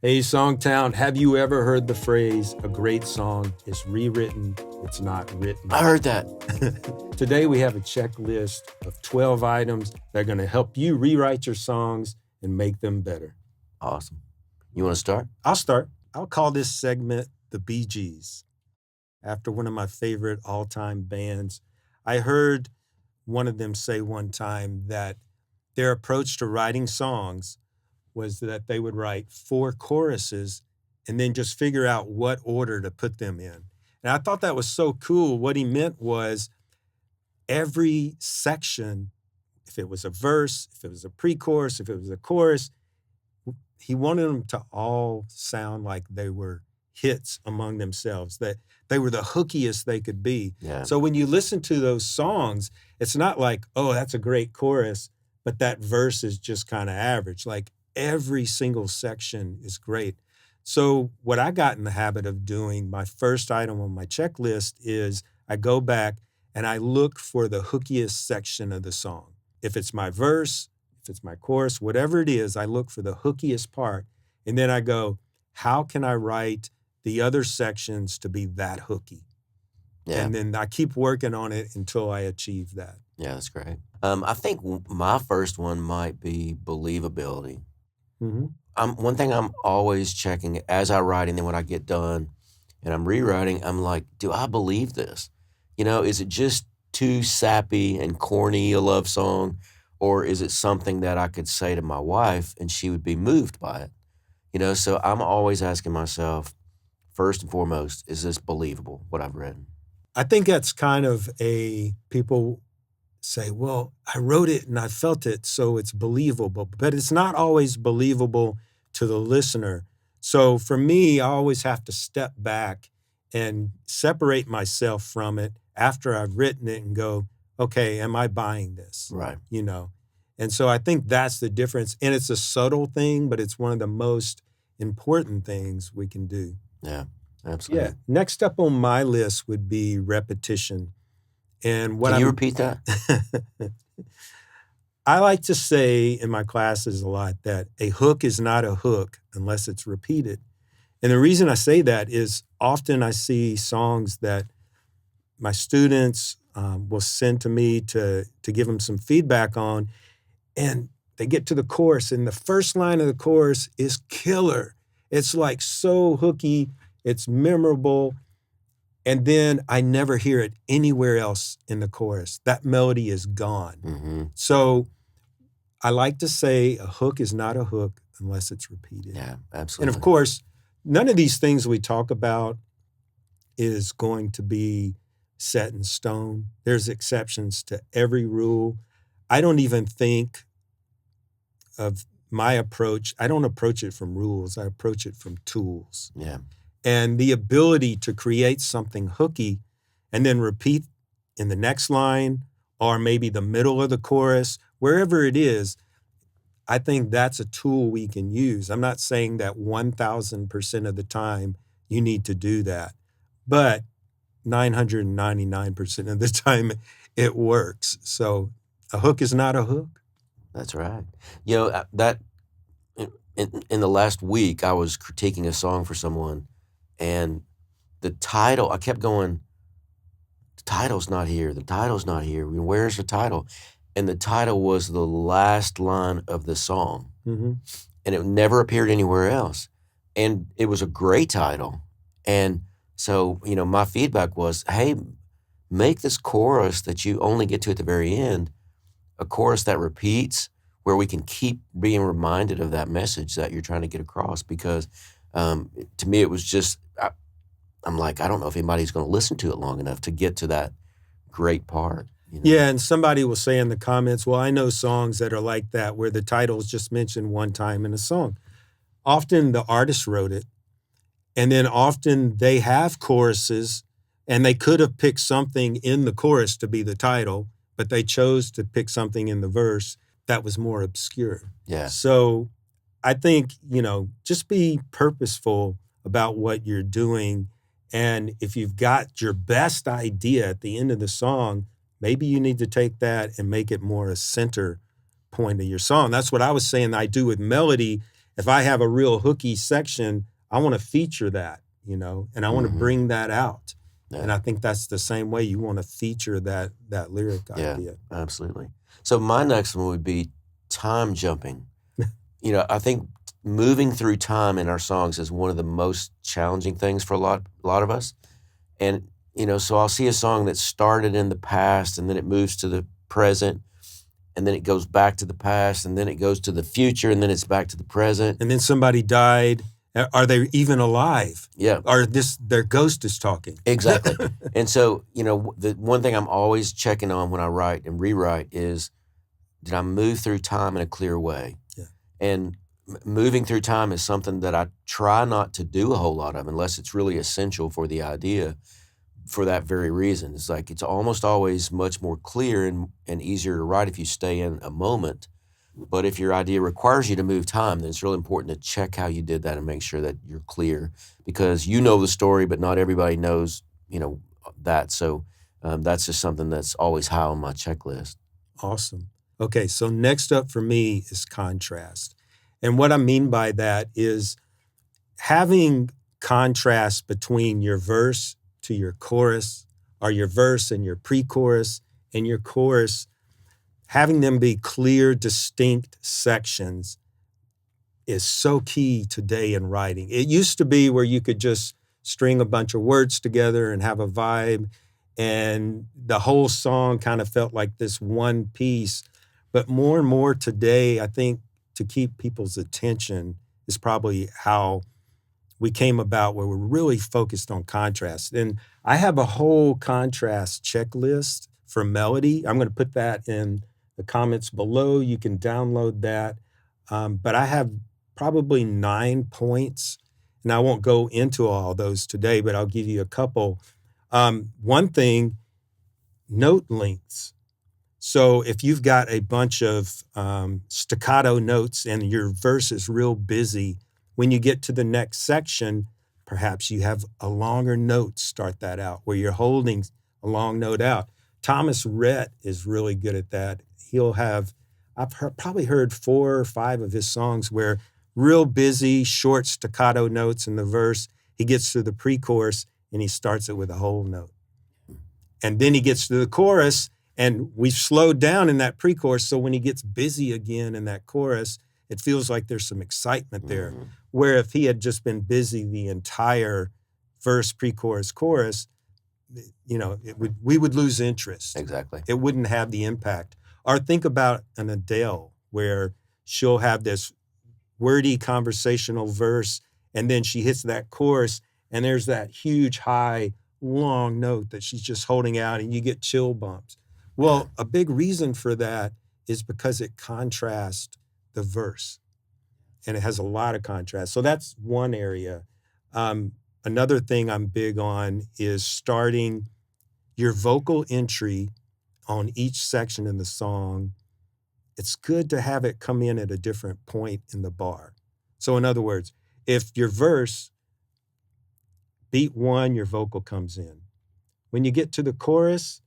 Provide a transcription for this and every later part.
Hey, Songtown, have you ever heard the phrase, a great song is rewritten, it's not written? I heard that. Today we have a checklist of 12 items that are going to help you rewrite your songs and make them better. Awesome. You want to start? I'll start. I'll call this segment the Bee Gees, after one of my favorite all-time bands. I heard one of them say one time that their approach to writing songs was that they would write 4 choruses and then just figure out what order to put them in. And I thought that was so cool. What he meant was every section, if it was a verse, if it was a pre-chorus, if it was a chorus, he wanted them to all sound like they were hits among themselves, that they were the hookiest they could be. Yeah. So when you listen to those songs, it's not like, oh, that's a great chorus, but that verse is just kind of average. Like every single section is great. So what I got in the habit of doing, my first item on my checklist is I go back and I look for the hookiest section of the song. If it's my verse, if it's my chorus, whatever it is, I look for the hookiest part. And then I go, how can I write the other sections to be that hooky? Yeah. And then I keep working on it until I achieve that. Yeah, that's great. I think my first one might be believability. Mm-hmm. One thing I'm always checking as I write, and then when I get done and I'm rewriting, I'm like, do I believe this? Is it just too sappy and corny a love song, or is it something that I could say to my wife and she would be moved by it? So I'm always asking myself, first and foremost, is this believable, what I've written? I think that's kind of people say, well, I wrote it and I felt it, so it's believable. But it's not always believable to the listener. So for me, I always have to step back and separate myself from it after I've written it and go, okay, am I buying this? Right. And so I think that's the difference. And it's a subtle thing, but it's one of the most important things we can do. Yeah, absolutely. Yeah. Next up on my list would be repetition. And what Can you repeat that? I like to say in my classes a lot that a hook is not a hook unless it's repeated. And the reason I say that is often I see songs that my students will send to me to give them some feedback on, and they get to the chorus, and the first line of the chorus is killer. It's like so hooky, it's memorable, and then I never hear it anywhere else in the chorus. That melody is gone. Mm-hmm. So I like to say a hook is not a hook unless it's repeated. Yeah, absolutely. And of course, none of these things we talk about is going to be set in stone. There's exceptions to every rule. I don't even think of my approach. I don't approach it from rules. I approach it from tools. Yeah. And the ability to create something hooky and then repeat in the next line or maybe the middle of the chorus, wherever it is, I think that's a tool we can use. I'm not saying that 1,000% of the time you need to do that, but 999% of the time it works. So a hook is not a hook. That's right. That in the last week, I was critiquing a song for someone, and the title, I kept going, the title's not here. The title's not here. Where's the title? And the title was the last line of the song. Mm-hmm. And it never appeared anywhere else. And it was a great title. And so, my feedback was, hey, make this chorus that you only get to at the very end a chorus that repeats, where we can keep being reminded of that message that you're trying to get across. Because to me, it was just, I'm like, I don't know if anybody's going to listen to it long enough to get to that great part. Yeah, and somebody will say in the comments, well, I know songs that are like that, where the title is just mentioned one time in a song. Often the artist wrote it, and then often they have choruses, and they could have picked something in the chorus to be the title, but they chose to pick something in the verse that was more obscure. Yeah. So I think, just be purposeful about what you're doing. And if you've got your best idea at the end of the song, maybe you need to take that and make it more a center point of your song. That's what I was saying I do with melody. If I have a real hooky section, I want to feature that, and I want to bring that out. Yeah. And I think that's the same way you want to feature that lyric idea. Absolutely. So my next one would be time jumping. I think moving through time in our songs is one of the most challenging things for a lot of us. And, so I'll see a song that started in the past and then it moves to the present and then it goes back to the past and then it goes to the future and then it's back to the present. And then somebody died. Are they even alive? Yeah. Or their ghost is talking. Exactly. And so, the one thing I'm always checking on when I write and rewrite is, did I move through time in a clear way? Yeah. And moving through time is something that I try not to do a whole lot of unless it's really essential for the idea for that very reason. It's like it's almost always much more clear and easier to write if you stay in a moment. But if your idea requires you to move time, then it's really important to check how you did that and make sure that you're clear because you know the story, but not everybody knows, that. So that's just something that's always high on my checklist. Awesome. Okay, so next up for me is contrast. And what I mean by that is having contrast between your verse to your chorus or your verse and your pre-chorus and your chorus, having them be clear, distinct sections is so key today in writing. It used to be where you could just string a bunch of words together and have a vibe, and the whole song kind of felt like this one piece. But more and more today, I think to keep people's attention is probably how we came about, where we're really focused on contrast. And I have a whole contrast checklist for melody. I'm going to put that in the comments below. You can download that. But I have probably 9 points, and I won't go into all those today, but I'll give you a couple. One thing, note lengths. So if you've got a bunch of staccato notes and your verse is real busy, when you get to the next section, perhaps you have a longer note start that out, where you're holding a long note out. Thomas Rhett is really good at that. I've probably heard 4 or 5 of his songs where real busy, short staccato notes in the verse, he gets to the pre-chorus and he starts it with a whole note. And then he gets to the chorus and we've slowed down in that pre-chorus, so when he gets busy again in that chorus, it feels like there's some excitement there. Mm-hmm. Where if he had just been busy the entire verse, pre-chorus, chorus, we would lose interest. Exactly. It wouldn't have the impact. Or think about an Adele, where she'll have this wordy conversational verse, and then she hits that chorus, and there's that huge, high, long note that she's just holding out, and you get chill bumps. Well, a big reason for that is because it contrasts the verse, and it has a lot of contrast. So that's one area. Another thing I'm big on is starting your vocal entry on each section in the song. It's good to have it come in at a different point in the bar. So in other words, if your verse, beat 1, your vocal comes in. When you get to the chorus,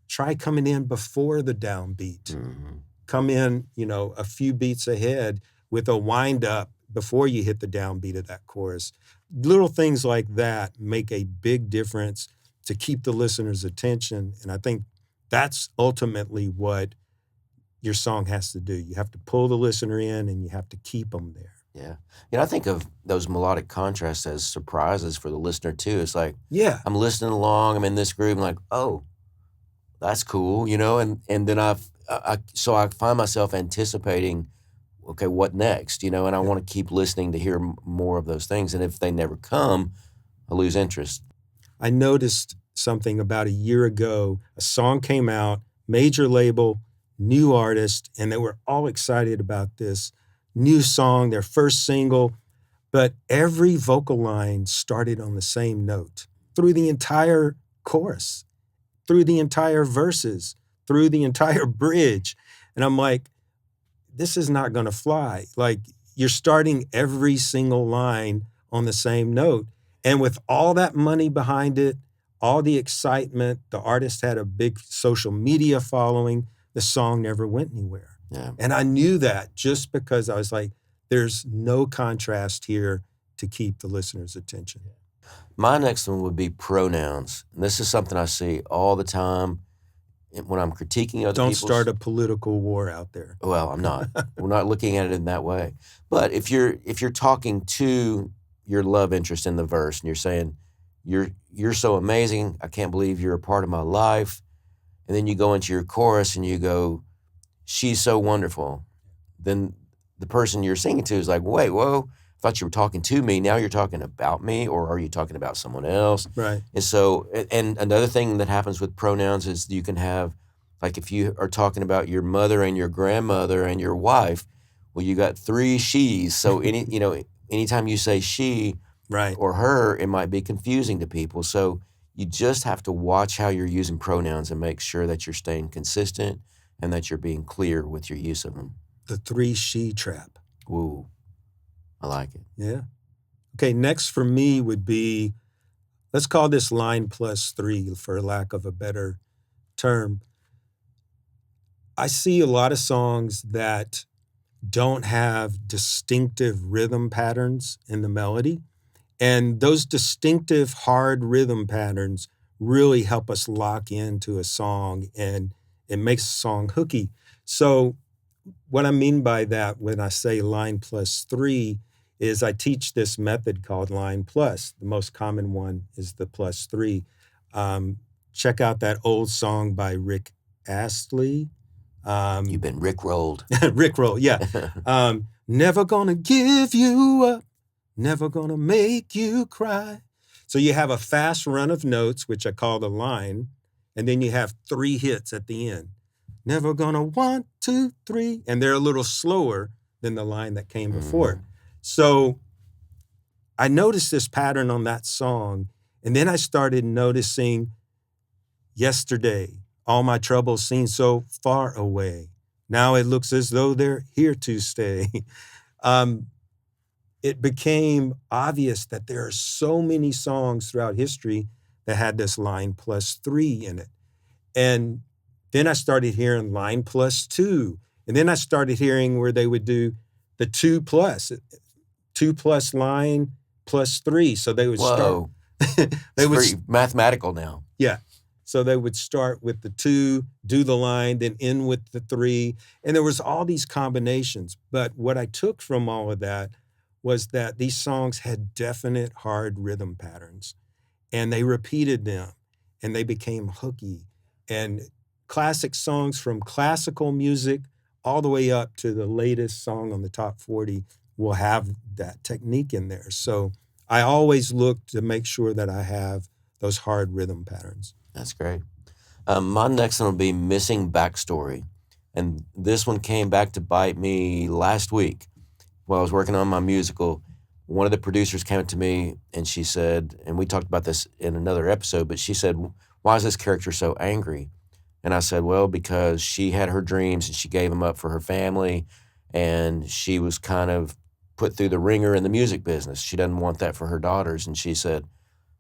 try coming in before the downbeat. Mm-hmm. Come in, a few beats ahead with a wind up before you hit the downbeat of that chorus. Little things like that make a big difference to keep the listener's attention. And I think that's ultimately what your song has to do. You have to pull the listener in and you have to keep them there. Yeah. I think of those melodic contrasts as surprises for the listener too. It's like, I'm listening along, I'm in this groove, I'm like, oh, that's cool, and then I find myself anticipating, okay, what next, and I want to keep listening to hear more of those things. And if they never come, I lose interest. I noticed something about a year ago. A song came out, major label, new artist, and they were all excited about this new song, their first single, but every vocal line started on the same note through the entire chorus, through the entire verses, through the entire bridge. And I'm like, this is not going to fly. Like, you're starting every single line on the same note. And with all that money behind it, all the excitement, the artist had a big social media following, the song never went anywhere. Yeah. And I knew that just because I was like, There's no contrast here to keep the listener's attention. My next one would be pronouns. And this is something I see all the time when I'm critiquing other Don't people's. start a political war out there. Well, I'm not. We're not looking at it in that way. But if you're talking to your love interest in the verse and you're saying, you're so amazing, I can't believe you're a part of my life, and then you go into your chorus and you go, she's so wonderful, then the person you're singing to is like, wait, whoa, I thought you were talking to me. Now you're talking about me, or are you talking about someone else? Right. And so, and another thing that happens with pronouns is you can have, like if you are talking about your mother and your grandmother and your wife, well, you got 3 she's. So anytime you say she Right. or her, it might be confusing to people. So you just have to watch how you're using pronouns and make sure that you're staying consistent and that you're being clear with your use of them. The 3 she trap. Ooh, I like it. Yeah. Okay, next for me would be, let's call this line plus 3 for lack of a better term. I see a lot of songs that don't have distinctive rhythm patterns in the melody. And those distinctive hard rhythm patterns really help us lock into a song, and it makes a song hooky. So what I mean by that when I say line plus 3 is I teach this method called line plus. The most common one is the plus 3. Check out that old song by Rick Astley. You've been rickrolled. Rickroll, yeah. Never gonna give you up, never gonna make you cry. So you have a fast run of notes, which I call the line, and then you have 3 hits at the end. Never gonna 1, 2, 3, and they're a little slower than the line that came before. Mm-hmm. So I noticed this pattern on that song, and then I started noticing yesterday, all my troubles seem so far away. Now it looks as though they're here to stay. It became obvious that there are so many songs throughout history that had this line plus 3 in it. And then I started hearing line plus 2. And then I started hearing where they would do the 2 plus line plus 3. So they would Whoa. start. It's pretty mathematical now. Yeah. So they would start with the 2, do the line, then end with the 3. And there was all these combinations. But what I took from all of that was that these songs had definite hard rhythm patterns. And they repeated them. And they became hooky. And classic songs from classical music all the way up to the latest song on the top 40 will have that technique in there. So I always look to make sure that I have those hard rhythm patterns. That's great. My next one will be missing backstory. And this one came back to bite me last week while I was working on my musical. One of the producers came to me and she said, and we talked about this in another episode, but she said, why is this character so angry? And I said, well, because she had her dreams and she gave them up for her family, and she was kind of put through the ringer in the music business. She doesn't want that for her daughters. And she said,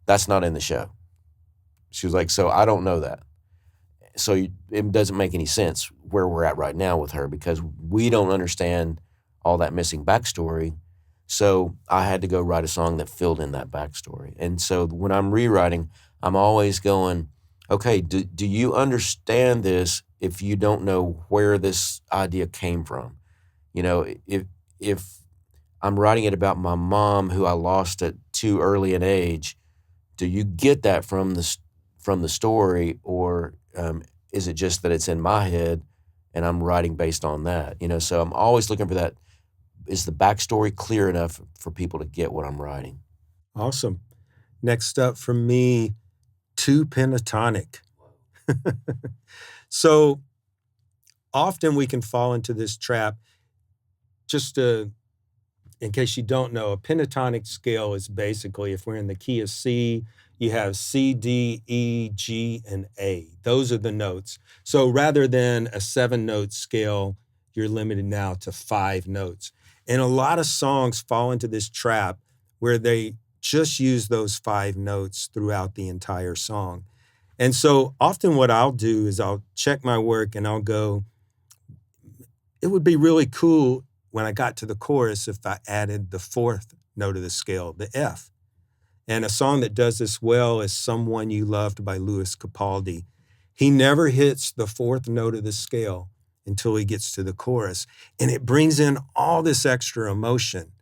that's not in the show. She was like, so I don't know that. So it doesn't make any sense where we're at right now with her because we don't understand all that missing backstory. So I had to go write a song that filled in that backstory. And so when I'm rewriting, I'm always going, okay, do you understand this if you don't know where this idea came from? You know, if I'm writing it about my mom who I lost at too early an age, do you get that from the story, or is it just that it's in my head and I'm writing based on that? You know, so I'm always looking for that. Is the backstory clear enough for people to get what I'm writing? Awesome. Next up for me, 2 pentatonic. So often we can fall into this trap. Just in case you don't know, a pentatonic scale is basically, if we're in the key of C, you have C, D, E, G, and A. Those are the notes. So rather than a 7-note scale, you're limited now to 5 notes. And a lot of songs fall into this trap where they just use those 5 notes throughout the entire song. And so often what I'll do is I'll check my work and I'll go, it would be really cool when I got to the chorus if I added the fourth note of the scale, the F. And a song that does this well is Someone You Loved by Louis Capaldi. He never hits the fourth note of the scale until he gets to the chorus. And it brings in all this extra emotion.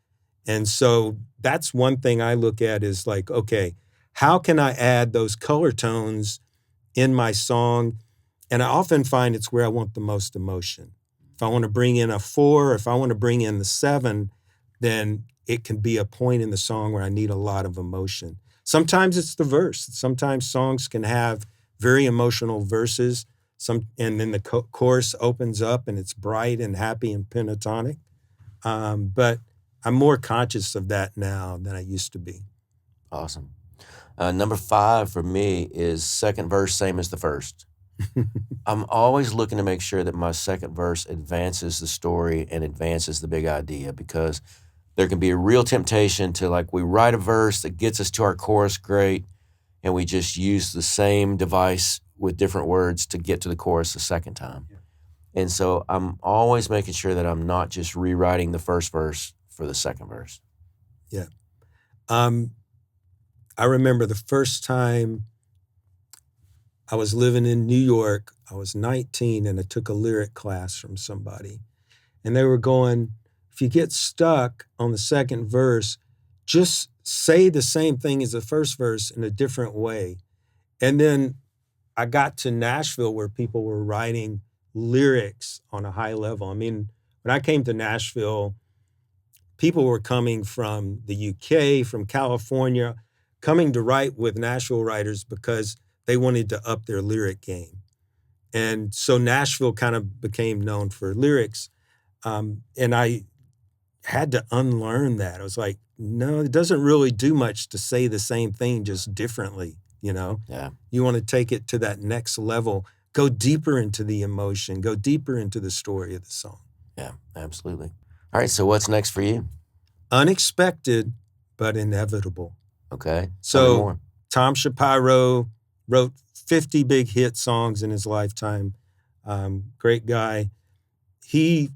And so that's one thing I look at is like, okay, how can I add those color tones in my song? And I often find it's where I want the most emotion. If I want to bring in a 4, if I want to bring in the 7, then it can be a point in the song where I need a lot of emotion. Sometimes it's the verse. Sometimes songs can have very emotional verses, and then the chorus opens up and it's bright and happy and pentatonic. But I'm more conscious of that now than I used to be. Awesome. Number 5 for me is second verse, same as the first. I'm always looking to make sure that my second verse advances the story and advances the big idea, because there can be a real temptation to, like, we write a verse that gets us to our chorus great, and we just use the same device with different words to get to the chorus the second time. Yeah. And so I'm always making sure that I'm not just rewriting the first verse for the second verse. Yeah. I remember the first time I was living in New York. I was 19 and I took a lyric class from somebody. And they were going, if you get stuck on the second verse, just say the same thing as the first verse in a different way. And then I got to Nashville where people were writing lyrics on a high level. I mean, when I came to Nashville, people were coming from the UK, from California, coming to write with Nashville writers because they wanted to up their lyric game. And so Nashville kind of became known for lyrics. And I had to unlearn that. I was like, no, it doesn't really do much to say the same thing, just differently, you know? Yeah. You want to take it to that next level, go deeper into the emotion, go deeper into the story of the song. Yeah, absolutely. All right, so what's next for you? Unexpected, but inevitable. Okay, so tell me more. Tom Shapiro wrote 50 big hit songs in his lifetime. Great guy. He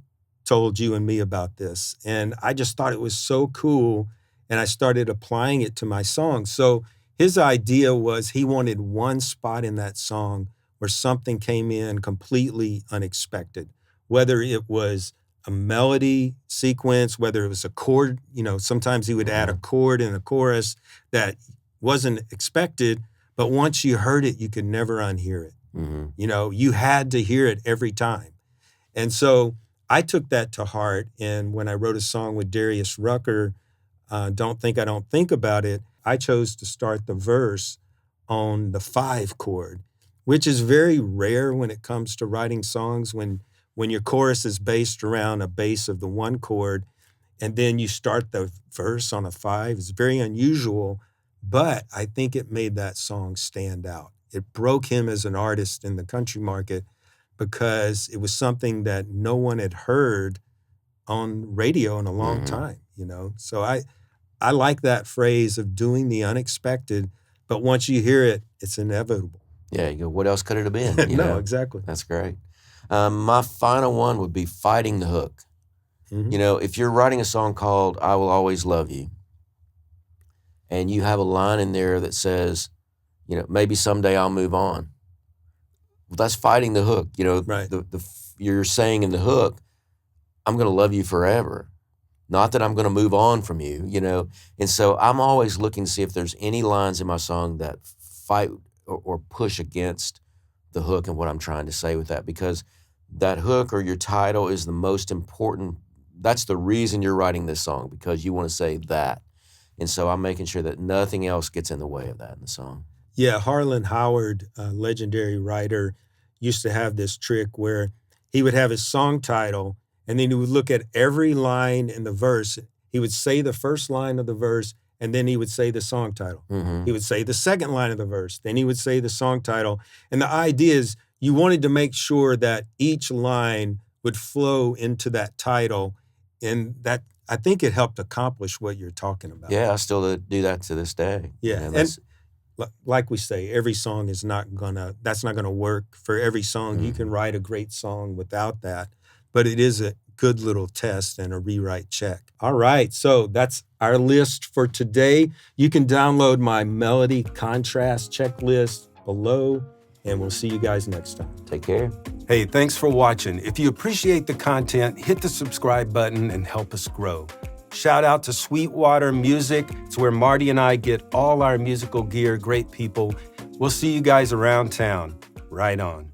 told you and me about this, and I just thought it was so cool, and I started applying it to my songs. So his idea was he wanted one spot in that song where something came in completely unexpected, whether it was a melody sequence, whether it was a chord. You know, sometimes he would add a chord in a chorus that wasn't expected, but once you heard it, you could never unhear it. Mm-hmm. You know, you had to hear it every time. And so I took that to heart. And when I wrote a song with Darius Rucker, Don't Think I Don't Think About It, I chose to start the verse on the 5 chord, which is very rare when it comes to writing songs, when your chorus is based around a base of the 1 chord, and then you start the verse on a 5. It's very unusual, but I think it made that song stand out. It broke him as an artist in the country market because it was something that no one had heard on radio in a long time, you know? So I like that phrase of doing the unexpected, but once you hear it, it's inevitable. Yeah, you go, what else could it have been? You No, know? exactly. That's great. My final one would be fighting the hook. Mm-hmm. You know, if you're writing a song called I Will Always Love You, and you have a line in there that says, you know, maybe someday I'll move on. Well, that's fighting the hook. You know, right. You're saying in the hook, I'm going to love you forever. Not that I'm going to move on from you, you know. And so I'm always looking to see if there's any lines in my song that fight or push against the hook and what I'm trying to say with that, because that hook or your title is the most important. That's the reason you're writing this song, because you want to say that. And so I'm making sure that nothing else gets in the way of that in the song. Yeah, Harlan Howard, a legendary writer, used to have this trick where he would have his song title, and then he would look at every line in the verse. He would say the first line of the verse, and then he would say the song title. Mm-hmm. He would say the second line of the verse, then he would say the song title. And the idea is you wanted to make sure that each line would flow into that title, and that, I think it helped accomplish what you're talking about. Yeah, I still do that to this day. Yeah, you know, and like we say, every song is that's not gonna work for every song. You can write a great song without that, but it is good little test and a rewrite check. All right, so that's our list for today. You can download my Melody Contrast checklist below, and we'll see you guys next time. Take care. Hey, thanks for watching. If you appreciate the content, hit the subscribe button and help us grow. Shout out to Sweetwater Music. It's where Marty and I get all our musical gear. Great people. We'll see you guys around town. Right on.